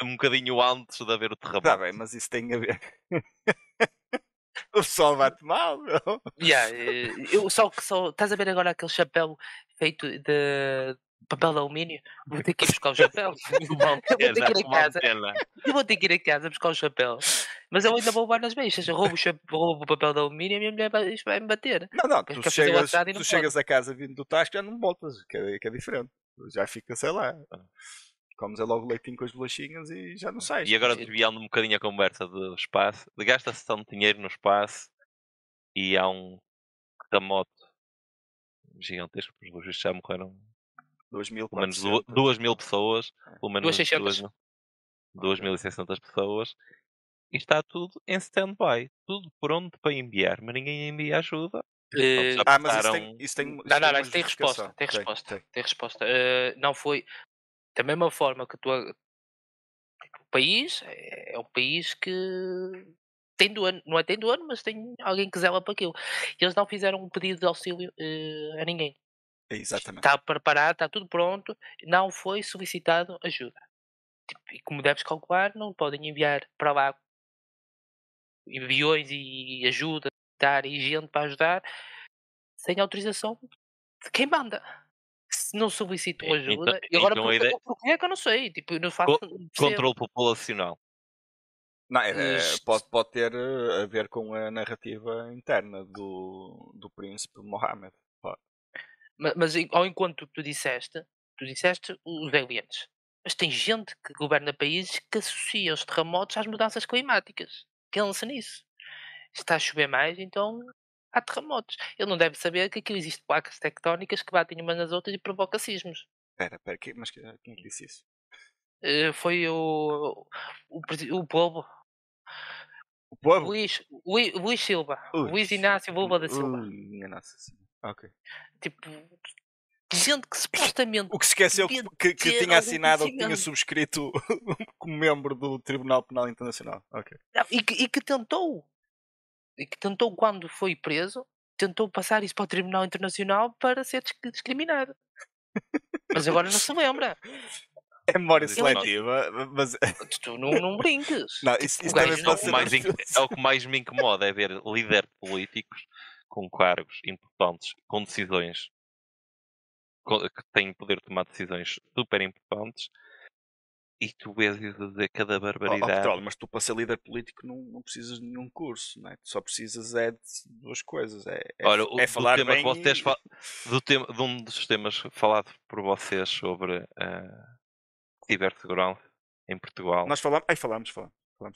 um bocadinho antes de haver o terremoto. Está bem, mas isso tem a ver. O sol bate mal, não? Só estás a ver agora aquele chapéu feito de papel de alumínio? Vou ter que ir buscar o chapéu. Eu vou ter que ir a casa buscar o chapéu. Mas eu ainda vou levar nas meixas. Eu roubo o papel de alumínio e a minha mulher vai-me bater. Não, tu chegas a casa vindo do Tasco já não voltas, que é diferente. Já fica, sei lá. Comes logo leitinho com as bolachinhas e já não sais. E agora desviando um bocadinho a conversa do espaço, gasta-se tanto dinheiro no espaço e há um terremoto gigantesco, os luzes já morreram 2.000 pelo menos 2.000 pessoas, pelo menos 2.600 pessoas, e está tudo em stand-by, tudo pronto para enviar, mas ninguém envia ajuda. Mas isso tem resposta. Tem resposta. Não foi da mesma forma que tu país é um país que tem dono, não é tem dono, mas tem alguém que zela para aquilo. E eles não fizeram um pedido de auxílio a ninguém. Exatamente. Está preparado, está tudo pronto, não foi solicitado ajuda. Tipo, e como deves calcular, não podem enviar para lá aviões e ajuda e gente para ajudar sem autorização de quem manda. Se não solicitam Então, ajuda, e agora então a ideia, porquê é que eu não sei, tipo, eu não faço, não percebo. controle populacional. Não, Eh, pode ter a ver com a narrativa interna do príncipe Mohammed. Pode. Mas ao enquanto tu disseste os aliens. Mas tem gente que governa países que associa os terremotos às mudanças climáticas. Pensa nisso. Se está a chover mais, então há terremotos. Ele não deve saber que aqui existe placas tectónicas que batem umas nas outras e provocam sismos. Espera, mas quem é que disse isso? Foi o povo. O povo? Luís Silva. Ui, Luís Inácio Lula da Silva. minha nossa senhora. Ok. Tipo, gente que supostamente O que se esqueceu devia que ter tinha algum assinado ou que tinha conhecimento. subscrito como membro do Tribunal Penal Internacional. Ok. Não, e que tentou. E que tentou, quando foi preso, tentou passar isso para o Tribunal Internacional para ser discriminado. Mas agora não se lembra. É memória Mas isso não- seletiva, mas Tu não brinques. não, Tipo, isso o também gajo pode não- ser mais perigoso. é o que mais me incomoda é ver líderes políticos com cargos importantes, com decisões que têm poder de tomar decisões super importantes, e tu vês isso a dizer cada barbaridade. Petróleo, mas tu para ser líder político não precisas de nenhum curso, não é? Tu só precisas de duas coisas. Olha, É falar do tema bem que vocês e... de um dos temas falado por vocês sobre cibersegurança em Portugal, Nós falamos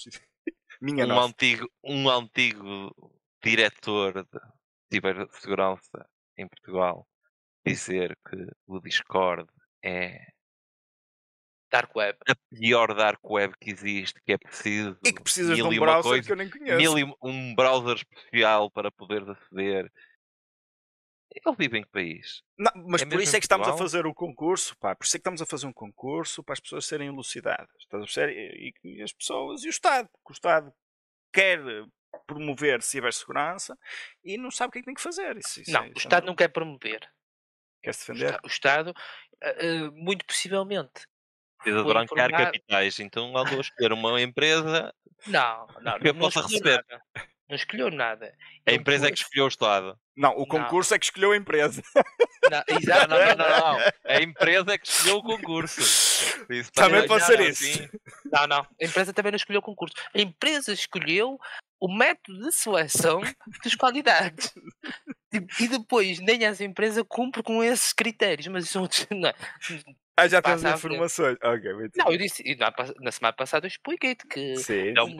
disso. Minha nossa. um antigo diretor de cibersegurança em Portugal dizer que o Discord é Dark Web. a pior dark web que existe, que é preciso E que precisas de mil um e uma browser coisa, que eu nem conheço. um browser especial para poder aceder. Ele vive em que país? Não, mas É por mesmo isso em é que estamos a Portugal? fazer o concurso, pá. Por isso é que estamos a fazer um concurso para as pessoas serem elucidadas. Estás a perceber? E as pessoas e o Estado. Que o Estado quer promover cibersegurança e não sabe o que é que tem que fazer. Não, o Estado não quer promover. Quer-se defender? O Estado, muito possivelmente, Precisa de foi branquear informado. capitais, então andou a escolher uma empresa Não, que não possa escolheu receber. nada. Não escolheu nada. A Ele empresa é que escolheu o Estado. Não, o concurso é que escolheu a empresa. Exato, Não. A empresa é que escolheu o concurso. Isso Também pode ser assim. isso. Não. A empresa também não escolheu o concurso. A empresa escolheu o método de seleção dos candidatos. E depois nem essa empresa cumpre com esses critérios. Mas isso não é. Já temos Passa à frente. informações. Ok, muito Não, bem. eu disse, e na semana passada eu expliquei-te que Sim. um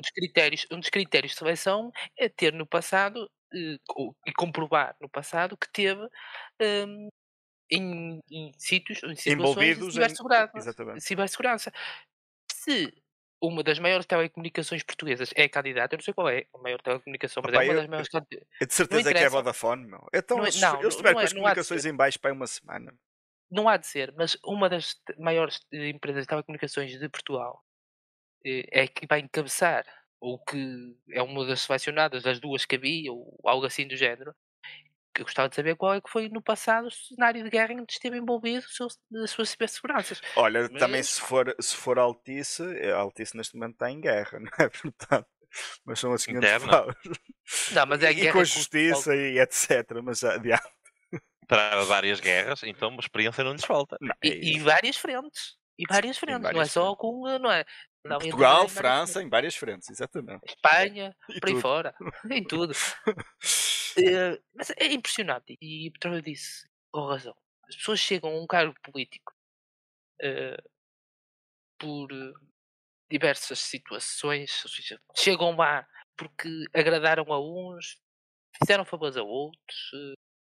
dos critérios de seleção é ter no passado e comprovar no passado que teve em sítios, em situações Envolvidos de em... cibersegurança. Exatamente. Cibersegurança. Se uma das maiores telecomunicações portuguesas é candidata, eu não sei qual é a maior telecomunicação, mas Opa, é uma das maiores candidatas. Eu de certeza que é interessa. Vodafone, meu. Então, Não é- eles não, estiveram não com as não há de comunicações ser. em baixo para aí uma semana. Não há de ser, mas uma das maiores empresas de telecomunicações de Portugal é que vai encabeçar, ou que é uma das selecionadas das duas que havia, ou algo assim do género, que eu gostava de saber qual é que foi no passado o cenário de guerra em que esteve envolvido as suas ciberseguranças. Olha, Mas- também se for a Altice, a Altice neste momento está em guerra, não é? Portanto, mas são as 500 Interna. paus. Não, mas é E guerra com a com- justiça e etc. Mas adiante. Para várias guerras, então uma experiência não lhes falta. Não, é E isso. várias frentes. E várias frentes, não é várias só com. Não é? Não, Portugal, em várias França, em várias frentes, exatamente. frentes. Espanha, E por aí tudo. fora, em tudo. Mas é impressionante. E o Petróleo disse, com razão. As pessoas chegam a um cargo político por diversas situações, ou seja, chegam lá porque agradaram a uns, fizeram favores a outros,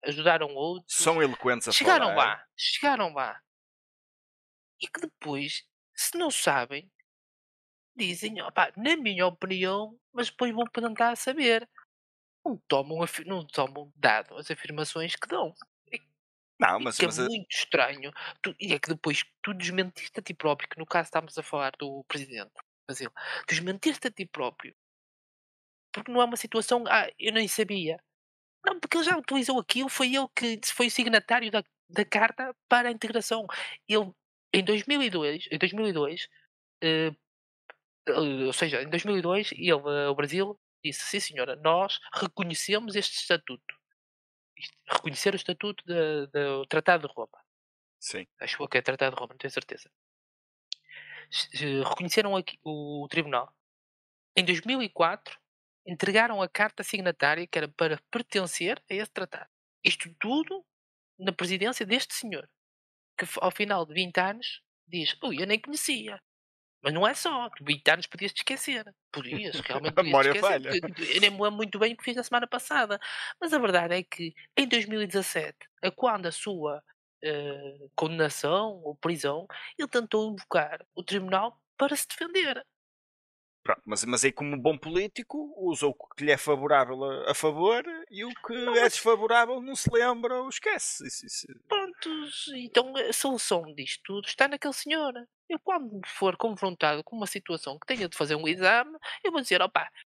ajudaram outros, São eloquentes a chegaram falar. lá. E que depois, se não sabem, dizem, opá, na minha opinião, mas depois vão tentar saber. Não tomam dado as afirmações que dão. Não, E mas, que é mas muito estranho. E é que depois tu desmentiste a ti próprio, que no caso estamos a falar do presidente Brasil. Desmentir-te a ti próprio. Porque não é uma situação, eu nem sabia. Não, porque ele já utilizou aquilo, foi ele que foi o signatário da carta para a integração. Ele, em 2002, ou seja, em 2002, o Brasil, disse, sim senhora, nós reconhecemos este estatuto. Reconhecer o estatuto do Tratado de Roma. Sim. Acho que é Tratado de Roma, não tenho certeza. Reconheceram aqui o tribunal. Em 2004, entregaram a carta signatária que era para pertencer a esse tratado. Isto tudo na presidência deste senhor, que ao final de 20 anos diz, eu nem conhecia. Mas não é só, 20 anos podias-te esquecer. Podias, realmente A podias-te memória esquecer. falha. Eu nem me lembro muito bem o que fiz na semana passada. Mas a verdade é que em 2017, a quando a sua condenação ou prisão, ele tentou invocar o tribunal para se defender. Pronto, mas aí como bom político usa o que lhe é favorável a favor e o que é desfavorável não se lembra ou esquece. Isso. Prontos, então a solução disto tudo está naquele senhor. Eu quando for confrontado com uma situação que tenha de fazer um exame, eu vou dizer,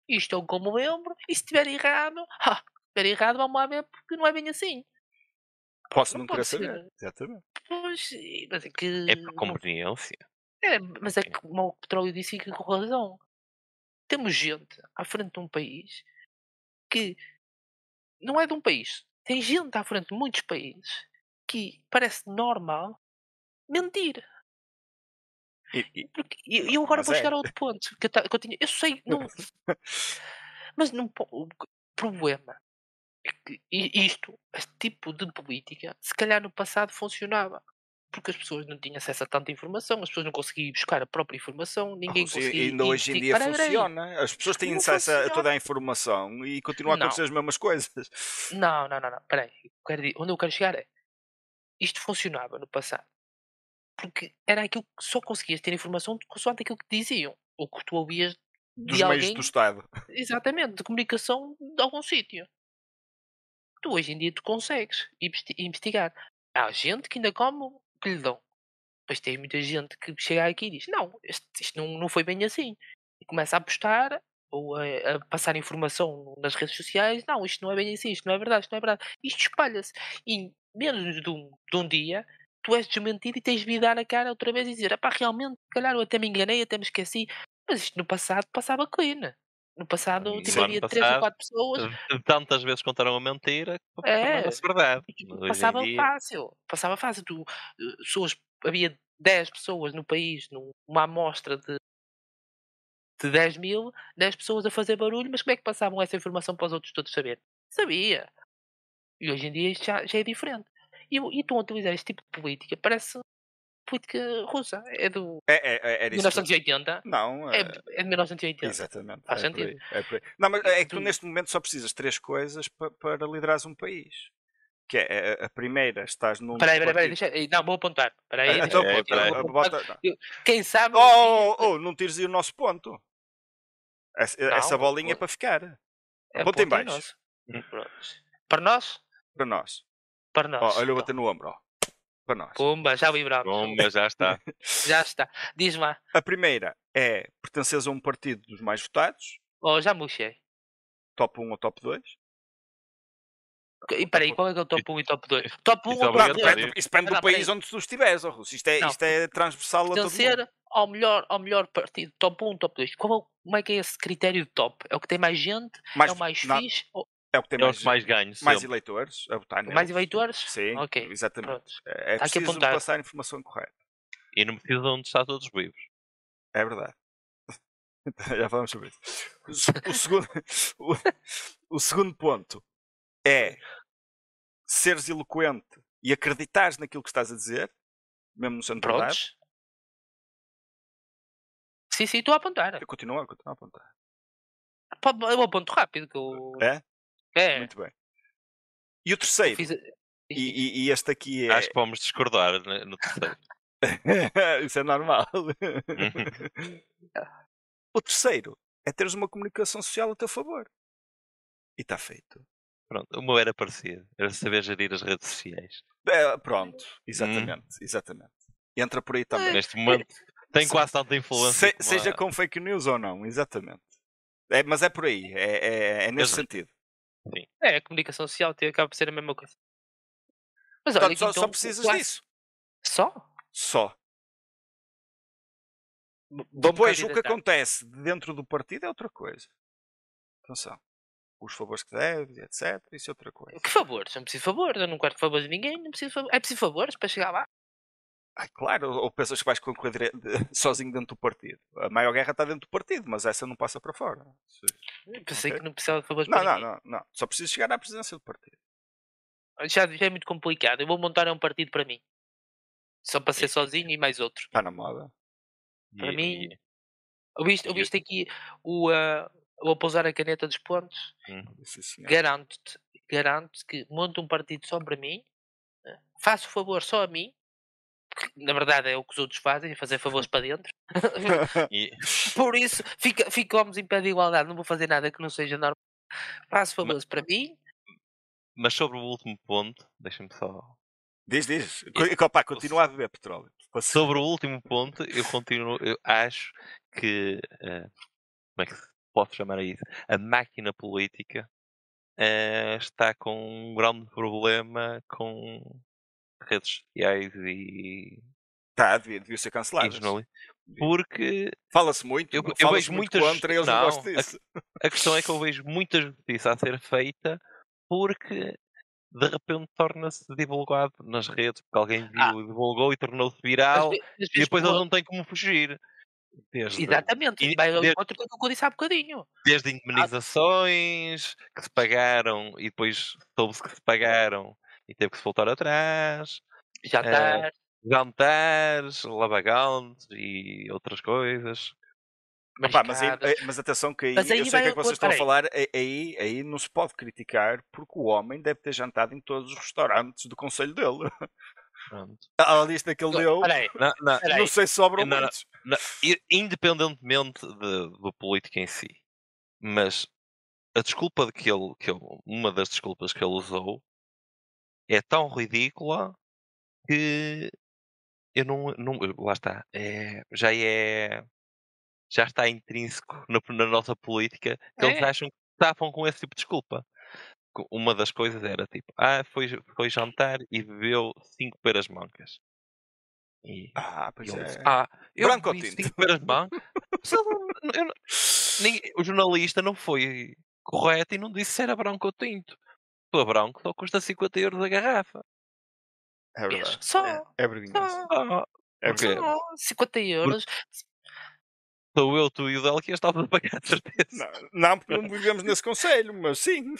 isto é o como lembro, e se estiver errado, vamos lá ver porque não é bem assim. Posso não querer saber. Exatamente. Pois, mas é que... É por conveniência. Mas é que como o petróleo disse fica com razão. Temos gente à frente de um país que não é de um país. Tem gente à frente de muitos países que parece normal mentir. E eu agora vou chegar a outro ponto que eu tinha. Eu sei, não, mas não, o problema é que este tipo de política, se calhar no passado funcionava. Porque as pessoas não tinham acesso a tanta informação, as pessoas não conseguiam buscar a própria informação, ninguém conseguia. Ainda hoje em dia funciona. As pessoas têm acesso a toda a informação e continuam a acontecer as mesmas coisas. Não. Espera aí. Onde eu quero chegar é. Isto funcionava no passado. Porque era aquilo que só conseguias ter informação consoante aquilo que diziam. Ou que tu ouvias dos meios do Estado. Exatamente, de comunicação de algum sítio. Tu hoje em dia tu consegues investigar. Há gente que ainda come o que lhe dão. Depois tem muita gente que chega aqui e diz, não, isto não foi bem assim. E começa a postar ou a passar informação nas redes sociais. Não, isto não é bem assim, isto não é verdade, isto não é verdade. Isto espalha-se. E em menos de um dia, tu és desmentido e tens de vir dar a cara outra vez e dizer, realmente, se calhar eu até me enganei, até me esqueci. Mas isto no passado passava clean. No passado havia 3 ou 4 pessoas. Tantas vezes contaram a mentira que tornava-se verdade. Passava fácil. Havia 10 pessoas no país, numa amostra de 10 mil, 10 pessoas a fazer barulho, mas como é que passavam essa informação para os outros todos saberem? Sabia. E hoje em dia isto já é diferente. E estão a utilizar este tipo de política, parece política russa. É do 1980. Não, é de 1980. Exatamente. Faz sentido. Não, mas é que tu neste momento só precisas de 3 coisas para liderares um país. Que é a primeira, estás num. Peraí, não, vou apontar. Peraí. Quem sabe. Não tires aí o nosso ponto. Essa bolinha é para ficar. Aponta em baixo. Para nós? Para nós. Para nós. Olha, eu bater no ombro. Para nós. Pumba, já vibramos. Pumba, já está. Já está. Diz-me lá. A primeira é pertences a um partido dos mais votados. Já murchei. Top 1 ou top 2. E peraí, qual é que é o top 1 e top 2? Top 1 ou top 2? Isso depende do país onde tu estiveres, Russo. Isto é transversal a todo mundo. Pertencer ao melhor partido. Top 1, top 2. Como é que é esse critério de top? É o que tem mais gente? É o mais fixe? É o que tem mais ganhos. Mais eleitores a votar neles. Mais eleitores? Sim, okay. Exatamente. Pronto. É preciso passar a informação correta. E não precisa de onde está todos vivos. É verdade. Já falamos sobre isso. O segundo ponto é seres eloquente e acreditares naquilo que estás a dizer, mesmo não sendo verdade. Sim, estou a apontar. Eu continuo a apontar. Eu aponto rápido. Que eu... É? Muito bem. E o terceiro? E este aqui é... Acho que vamos discordar no terceiro. Isso é normal. O terceiro é teres uma comunicação social a teu favor. E está feito. Pronto, o meu era parecido. Era saber gerir as redes sociais. Pronto, exatamente. Entra por aí também. Neste momento, Tem quase tanta influência. Seja com fake news ou não, exatamente. Mas é por aí, é nesse sentido. Sim. A comunicação social acaba por ser a mesma coisa. Mas Portanto, olha, só então, precisas disso. Só? Só. Vou-me Depois, o que candidatar. acontece dentro do partido é outra coisa. Atenção. Os favores que deves, etc. Isso é outra coisa. Que favores? Não preciso de favores. Eu não quero favores de ninguém. Não preciso de favores. É preciso favores para chegar lá? Claro, ou pensas que vais concorrer sozinho dentro do partido? A maior guerra está dentro do partido, mas essa não passa para fora. Pensei Ok. que não precisava de favores Não, para não, ninguém. não. Só precisas chegar à presidência do partido. Já é muito complicado. Eu vou montar um partido para mim. Só para ser sozinho e mais outro. Está na moda. Para mim... Ouviste aqui vou pousar a caneta dos pontos? Sim, senhor. Garanto-te que monto um partido só para mim. Faço o favor só a mim. Porque, na verdade é o que os outros fazem. É fazer favores para dentro. Por isso ficamos em pé de igualdade. Não vou fazer nada que não seja normal. Faço favores para mim. Mas sobre o último ponto, deixa-me só... Diz. Continua a beber petróleo. Sobre o último ponto, eu acho que... como é que se pode chamar isso? A máquina política está com um grande problema com redes sociais e... devia ser cancelado. Porque... Fala-se muito, eu vejo muitas... contra, eles não gostam disso. A questão é que eu vejo muita justiça a ser feita porque de repente torna-se divulgado nas redes, porque alguém viu e divulgou e tornou-se viral e depois eles não têm como fugir. Exatamente, vai ao encontro do que eu disse há bocadinho. Desde indemnizações que se pagaram e depois soube-se que se pagaram e teve que se voltar atrás. Jantares, lavagantes e outras coisas. Mas atenção que aí, eu sei o que é que vocês estão a falar, aí não se pode criticar porque o homem deve ter jantado em todos os restaurantes do concelho dele. Pronto. A lista que ele deu, não sei se sobram muitos. Independentemente do político em si, mas a desculpa uma das desculpas que ele usou é tão ridícula que eu não lá está, já está intrínseco na nossa política que eles acham que tapam com esse tipo de desculpa. Uma das coisas era tipo, foi jantar e bebeu 5 peras mancas. Pois é. Eu Branco ou bebi tinto? 5 peras mancas. O jornalista não foi correto e não disse se era branco ou tinto. O branco só custa 50 euros a garrafa. É verdade. Só. É vergonhoso. Só 50 euros. Sou eu, tu e o Del que estávamos a pagar, de certeza. Não, porque não vivemos nesse conselho, mas sim.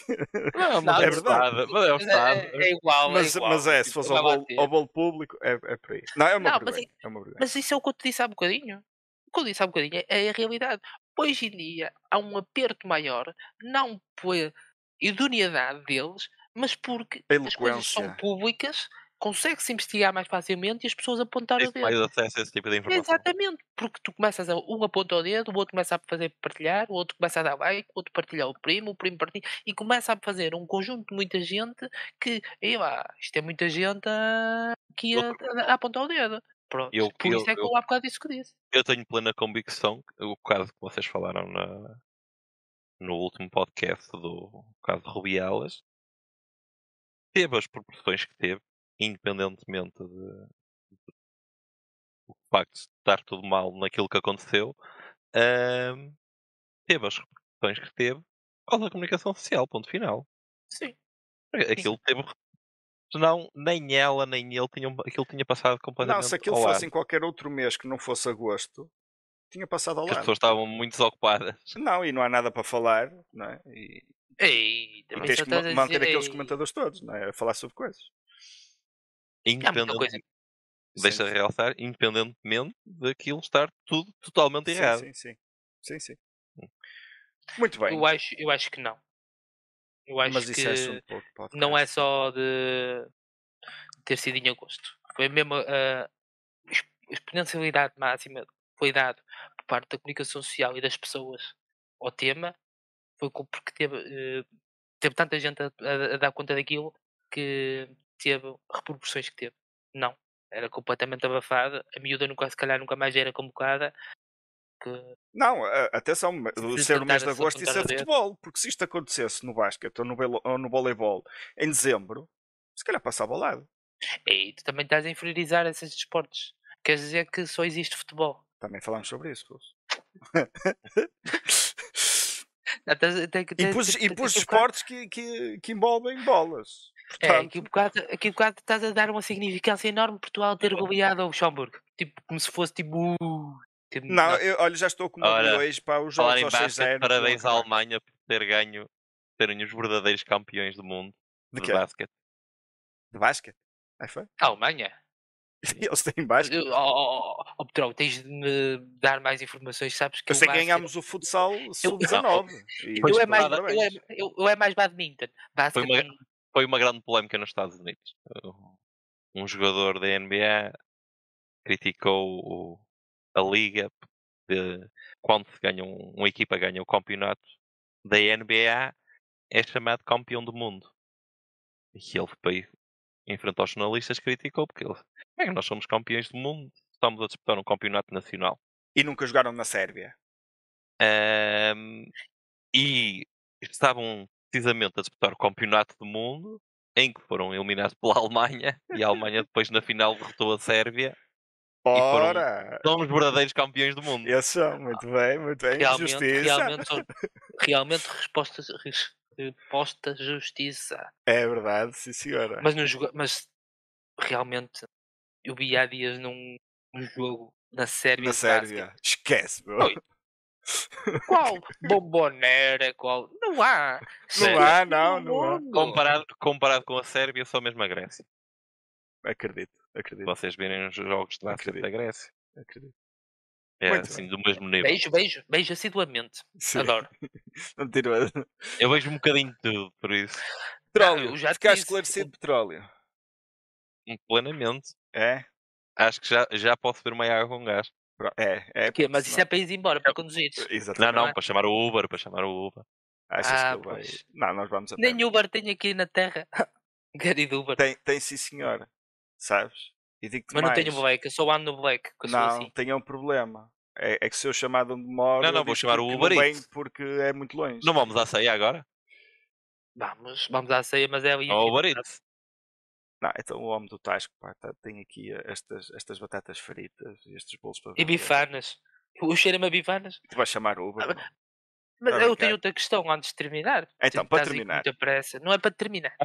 Mas é verdade. É igual. Mas se fosse ao bolo público, é por aí. Não, é uma vergonha. Mas isso é o que eu te disse há bocadinho. O que eu disse há bocadinho é a realidade. Hoje em dia há um aperto maior, não pela idoneidade deles, mas porque as coisas são públicas, consegue-se investigar mais facilmente e as pessoas apontaram o dedo. Mais acesso a esse tipo de informação. Exatamente, porque tu começas um aponta o dedo, o outro começa a fazer partilhar, o outro começa a dar like, o outro partilha o primo partilha, e começa a fazer um conjunto de muita gente que, isto é muita gente aqui a apontar o dedo. Pronto, por isso é que eu há bocado disse que disse. Eu tenho plena convicção que o caso que vocês falaram no último podcast do caso de Rubiales teve as proporções que teve, independentemente do facto de estar tudo mal naquilo que aconteceu, teve as repercussões que teve por causa da comunicação social, ponto final. Sim. Aquilo teve... Senão, nem ela, nem ele aquilo tinha passado completamente ao lado. Não, se aquilo fosse em qualquer outro mês que não fosse agosto, tinha passado ao lado. As pessoas estavam muito desocupadas. Não, e não há nada para falar, não é? E tens que manter aqueles comentadores todos, não é? A falar sobre coisas. Independentemente, deixa de realçar, independentemente daquilo estar tudo totalmente errado. Sim. Muito bem. Eu acho que não. Eu acho mas isso que é assunto para outro podcast. Não é só de ter sido em agosto. Foi mesmo a exponencialidade máxima foi dado por parte da comunicação social e das pessoas ao tema. Foi porque teve tanta gente a dar conta daquilo que teve repercussões que teve. Não. era completamente abafado. A miúda se calhar nunca mais era convocada. Não, atenção, ser o mês de agosto isso é futebol, porque se isto acontecesse no basquete ou no voleibol em dezembro, se calhar passava ao lado. E tu também estás a inferiorizar esses desportos. Quer dizer que só existe futebol. Também falámos sobre isso, Pulso. E por esportes que envolvem bolas. Portanto... aqui um bocado estás a dar uma significância enorme Portugal ter goleado ao Luxemburgo. Tipo, como se fosse tipo... Não, olha, já estou com uma hoje para os jogos aos 6-0. Parabéns à Alemanha por terem os verdadeiros campeões do mundo de basquete. De basquete? Aí foi? A Alemanha? Eles têm basquete. Pedro, tens de me dar mais informações, sabes que eu sei que ganhámos o futsal sub-19. Eu é mais badminton. Foi uma grande polémica nos Estados Unidos. Um jogador da NBA criticou a liga de quando se ganha uma equipa ganha o campeonato da NBA é chamado campeão do mundo. E ele foi em frente aos jornalistas criticou porque nós somos campeões do mundo, estamos a disputar um campeonato nacional. E nunca jogaram na Sérvia. E estavam precisamente a disputar o campeonato do mundo em que foram eliminados pela Alemanha e a Alemanha depois na final derrotou a Sérvia. Ora! São os verdadeiros campeões do mundo. Esses são, muito bem. Realmente resposta justiça. É verdade, sim senhora. Mas realmente eu vi há dias num jogo na Sérvia. Na Sérvia. Esquece, bro. Oi. Qual? Bombonera? Qual? Não há. Não há. Comparado com a Sérvia, só mesmo a Grécia. Acredito. Vocês verem os jogos de basquete da Grécia. Acredito. É muito assim, bem. Do mesmo nível. Beijo assiduamente. Sim. Adoro. Não tiro. Eu vejo um bocadinho de tudo, por isso. Petróleo. Ficaste esclarecido de petróleo. Plenamente. É? Acho que já posso ver uma água com gás. Mas isso é para ir embora, para conduzir. Exatamente. Não, para chamar o Uber. Achas que ele vai? Não, nós vamos a nem Uber tem aqui na terra. Quero ir de Uber. Tem sim, senhora. Sabes? Mas não tenho Black, eu só ando no Black. Não, assim. tenho um problema. É que se eu chamar de onde moro, não vou chamar o Uber Eats. Porque é muito longe. Não vamos à ceia agora? Vamos à ceia, mas é ali. Ou Uber Eats. Não, então o homem do Tasco, tem aqui estas batatas fritas e estes bolos para e bifanas. O cheiro-me a bifanas. Tu vais chamar o Uber? Mas eu tenho outra questão antes de terminar. Então, para terminar. Muita pressa. Não é para terminar.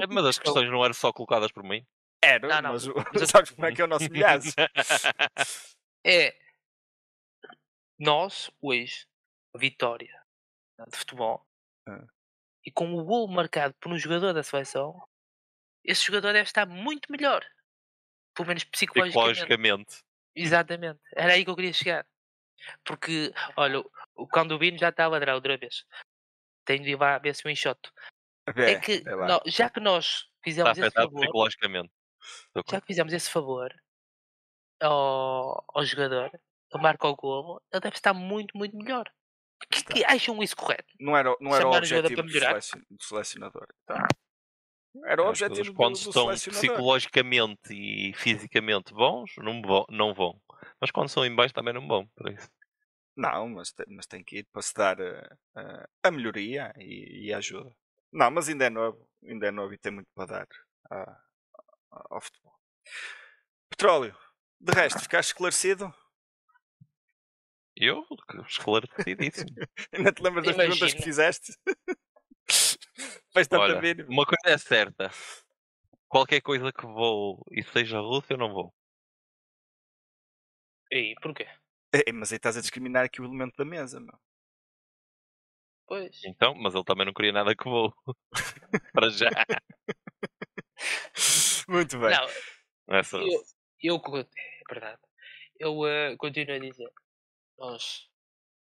Mas as questões não eram só colocadas por mim? Era, não, mas sabes como é que é o nosso milhaço? Nós, hoje, a vitória de futebol, e com o gol marcado por um jogador da seleção, esse jogador deve estar muito melhor. Pelo menos psicologicamente. Exatamente. Era aí que eu queria chegar. Porque, olha, o Candubino já está a ladrar outra vez. Tenho de ir lá ver se eu enxoto. Já que nós fizemos esse favor... psicologicamente. Já que fizemos esse favor ao jogador, ele marca o golo, ele deve estar muito, muito melhor. Que acham isso correto? Não era o objetivo do selecionador. Então, era o objetivo quando do estão selecionador. Psicologicamente e fisicamente bons, não vão. Mas quando são em baixo também não vão. Por isso. Não, mas tem que ir para se dar a melhoria e a ajuda. Não, mas ainda é novo e tem muito para dar ao futebol. Petróleo. De resto, ficaste esclarecido? Eu? Esclarecidíssimo. Ainda te lembras das perguntas que fizeste? Faz tanta vídeo. Uma coisa é certa. Qualquer coisa que vou e seja Rússia, eu não vou. E porquê? Mas aí estás a discriminar aqui o elemento da mesa, meu. Pois. Então, mas ele também não queria nada que vou. Para já. Muito bem. Não, é verdade. Eu continuo a dizer. Nós,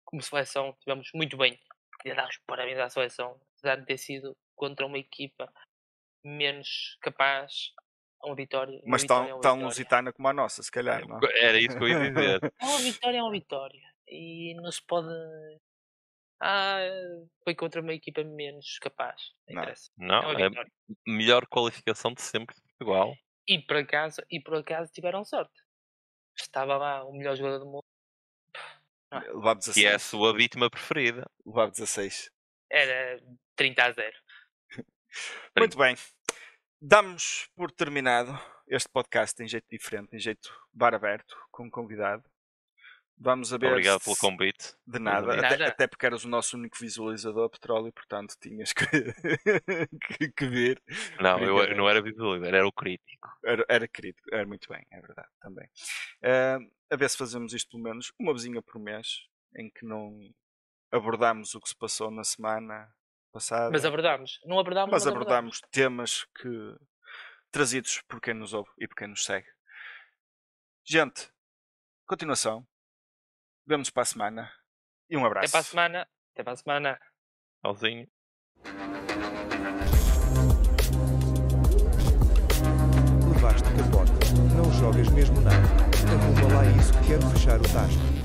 como seleção, estivemos muito bem. Queria dar os parabéns à seleção. Apesar de ter sido contra uma equipa menos capaz a uma vitória. Mas tão lusitana como a nossa, se calhar, não? Era isso que eu ia dizer. É uma vitória. E não se pode... foi contra uma equipa menos capaz. Não interessa. Não, é a melhor qualificação de sempre de Portugal. E por acaso tiveram sorte. Estava lá o melhor jogador do mundo. Levava 16. E é a sua vítima preferida. Levava 16. Era 30-0. Muito bem. Damos por terminado este podcast em jeito diferente, em jeito bar aberto, com um convidado. Vamos a ver. Obrigado pelo convite. De nada. Até porque eras o nosso único visualizador petróleo, portanto tinhas que ver. Não, eu não era visualizador, era o crítico. Era crítico, era muito bem, é verdade, também. A ver se fazemos isto pelo menos uma vezinha por mês, em que não abordamos o que se passou na semana passada. Mas abordámos. Não abordámos, mas abordámos temas trazidos por quem nos ouve e por quem nos segue. Gente, continuação. Vemo-nos para a semana. E um abraço. Até para a semana. Tchauzinho. Levaste capote. Não jogas mesmo nada. Arruma lá isso que quero fechar o tasco.